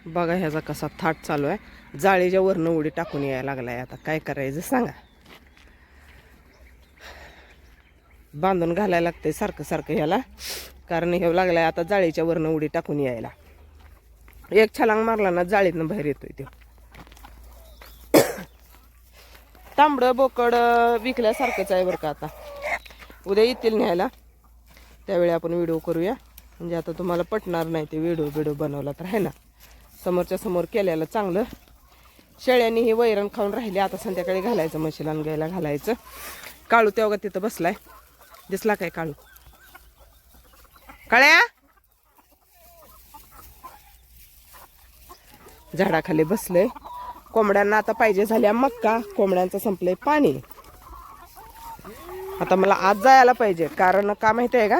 बघा ह्याचा कसा थाट चालू आहे. जाळीच्या वरनं उडी टाकून यायला लागलाय. आता काय करायचं सांगा. बांधून घालायला लागतंय सारखं सारखं ह्याला, कारण हे लागलाय आता जाळीच्या वरनं उडी टाकून यायला. एक छलांग मारला ना जाळीतनं बाहेर येतोय तो. तांबडं बोकड विकल्यासारखंच आहे बरं का. आता उद्या येतील न्यायला, त्यावेळी आपण व्हिडिओ करूया. म्हणजे आता तुम्हाला पटणार नाही ते व्हिडिओ बनवला तर, आहे ना. समोरच्या समोर केल्याला चांगलं. शेळ्यांनी ही वैरण खाऊन राहिली. आता संध्याकाळी घालायचं, म्हशीला गायला घालायचं. काळू तेव्हा तिथं बसलाय. दिसला काय काळू? काळ्या झाडाखाली बसलंय. कोंबड्यांना आता पाहिजे झाल्या मक्का. कोंबड्यांचं संपलंय पाणी. आता मला आज जायला पाहिजे, कारण का माहिती आहे का,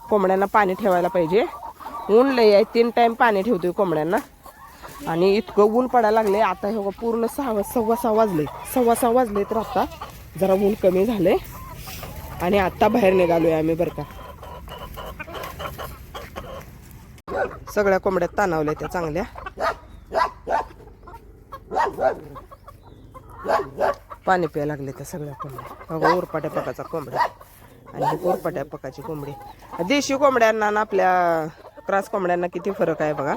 कोंबड्यांना पाणी ठेवायला पाहिजे. ऊन लय आहे. 3 टाइम पाणी ठेवतोय कोंबड्यांना. आणि इतकं ऊन पडायला लागले. आता हे पूर्ण 6:15 वाजले. 6:15 वाजले तर आता जरा ऊन कमी झाले. आणि आता बाहेर निघालोय आम्ही बरं का. सगळ्या कोंबड्या ताणावल्या त्या चांगल्या. पाणी प्यायला लागले त्या सगळ्या कोंबड्या. बघा उरपाट्या पकाचा कोंबड्या आणि उरपाट्या पकाची कोंबडी. देशी कोंबड्यांना ना आपल्या क्रॉस कोंबड्यांना किती फरक आहे बघा.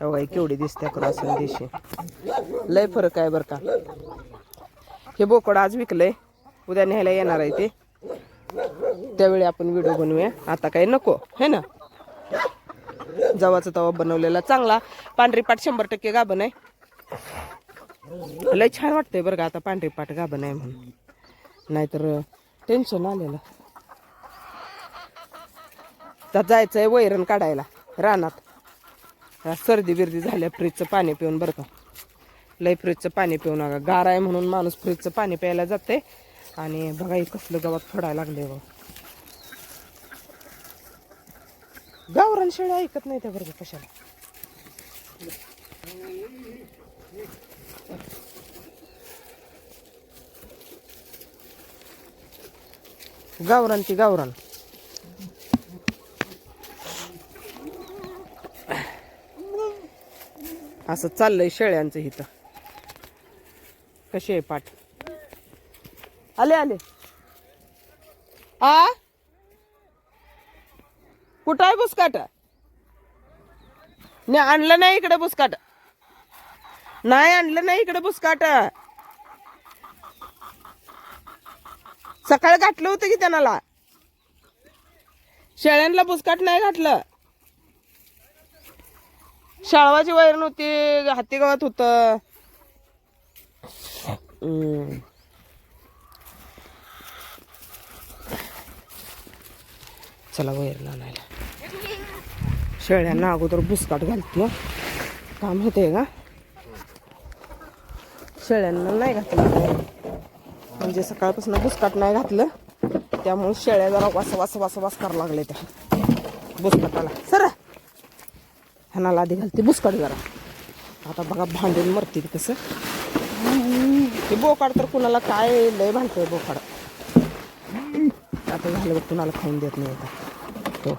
बघा केवढी दिसते क्रॉस आणि देशी. लय फरक आहे बरं का. हे बोकड आज विकलंय, उद्या न्यायला येणार आहे ते. त्यावेळी आपण व्हिडिओ बनवूया. आता काही नको, है ना. जवाचा तवा बनवलेला चांगला. पांढरी पाट 100% गाभण आहे. लय छान वाटतंय बरं का आता पांढरी पाट गाभण आहे म्हणून. नाहीतर टेन्शन आलेलं. तर जायचंय वैरण काढायला रानात. सर्दी बिर्दी झाल्या फ्रीजचं पाणी पिऊन बरं का. लय फ्रीजचं पाणी पिऊ नका. गार आहे म्हणून माणूस फ्रीजचं पाणी प्यायला जाते. आणि बघा हे कसलं गवत फोडायला लागले बघ. गावरान शेळ्या ऐकत नाही त्या बरोबर कशाला. गावरान ती गावरान. असं चाललंय शेळ्यांचं इथं. कशी आहे पाठ? आले आले. आ कुठं आहे बुसकाट? नाही आणलं नाही इकडे बुसकाट. नाही आणलं नाही इकडे बुसकाट. सकाळी घातलं होतं की त्यांना. शेळ्यांना बुसकाट नाही घातलं. शाळवाची वैरण होती, हाती गावात होत. चला वैरण आणायला. शेळ्यांना अगोदर बुसकाट घालतो. काम होते का? शेळ्यांना नाही घातलं म्हणजे सकाळपासून बुसकाट नाही घातलं, त्यामुळे शेळ्या जरा वास करायला लागले त्या बुसकाटाला. सर ह्याला आधी घालते बुसकाट जरा. आता बघा भांडून मरते कसं. हे बोकाड तर कुणाला काय लय भांडतंय बोकाड. आता झालं बघ कुणाला खाऊन देत नाही आता तो.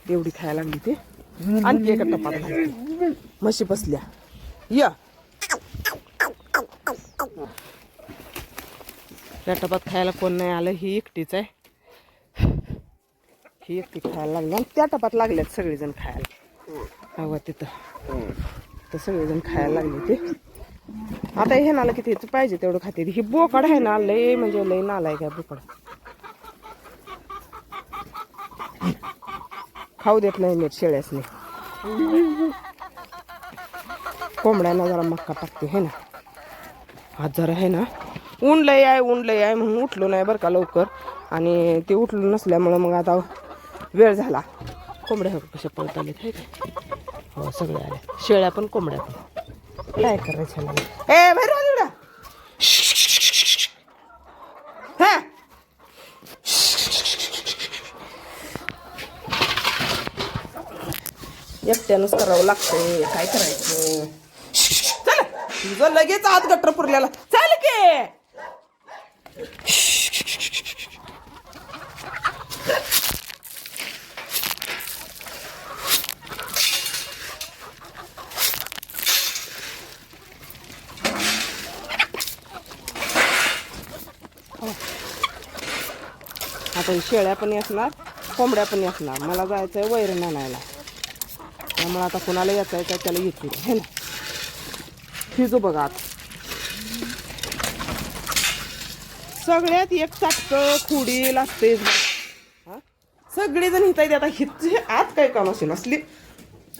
एवढी खायला लागली ते. आणखी एका टपात घालते. म्हशी बसल्या या त्या टपात खायला कोण नाही आलं. ही एकटीच आहे. ही एकटी खायला लागली आणि त्या टपात लागल्यात सगळेजण खायला. हवा तिथं तर सगळेजण खायला लागले ते. आता हे नाला किती पाहिजे तेवढं खाते. ही बोकड आहे ना लय म्हणजे लय नालाय काय बोकड. खाऊ देत नाही नीट शेळ्यासनी. कोंबड्यांना जरा मक्का टाकते है ना. आज जरा आहे ना ऊन लय आहे म्हणून उठलो नाही बरं का लवकर. आणि ते उठलो नसल्यामुळं मग आता वेळ झाला. कोंबड्या कशा पळत आले काय हो सगळ्या आल्या. शेळ्या पण कोंबड्या पण. काय करायचं मला. ए बाहेर आली हा. एकट्यानंच करावं लागतंय. काय करायचं. चल तुझं लगेच आत गट्टर पुरल्याला. चाल की पण शेळ्या पण असणार, कोंबड्या पण असणार. मला जायचं आहे वैरण आणायला, त्यामुळे आता कोणाला यायचं आहे त्याला येते हे ना. शिजू बघा आता. सगळ्यात एक चाटकं खुडी लागते. सगळेजण हितायचे. आता हिचे आत काय काम असेल, असली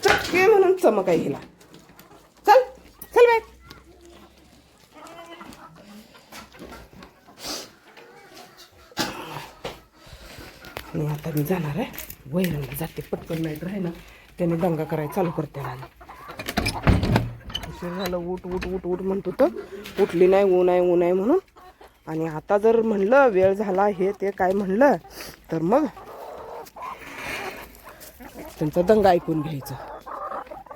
चटके म्हणून चमक आहे हिला. चल चल बाय. आणि आता मी जाणार आहे वैरणला. जाते पटकन, नाही तर आहे ना त्याने दंगा करायला चालू करते. उशीर झालं, उठ उठ उठ उठ म्हणतो तर उठली नाही. ऊन आहे ऊन आहे म्हणून. आणि आता जर म्हणलं वेळ झाला हे ते काय म्हणलं तर मग त्यांचा दंगा ऐकून घ्यायचं.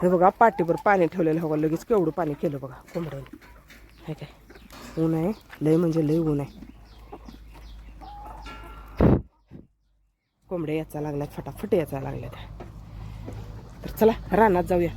हे बघा पाठीवर पाणी ठेवलेलं हवं, लगेच केवढं पाणी केलं बघा कोंबड्याने. हे काय ऊन आहे, लय म्हणजे लय ऊन आहे. कोंबड्या याचा लागल्यात, फटाफट याचा लागल्यात. तर चला रानात जाऊया.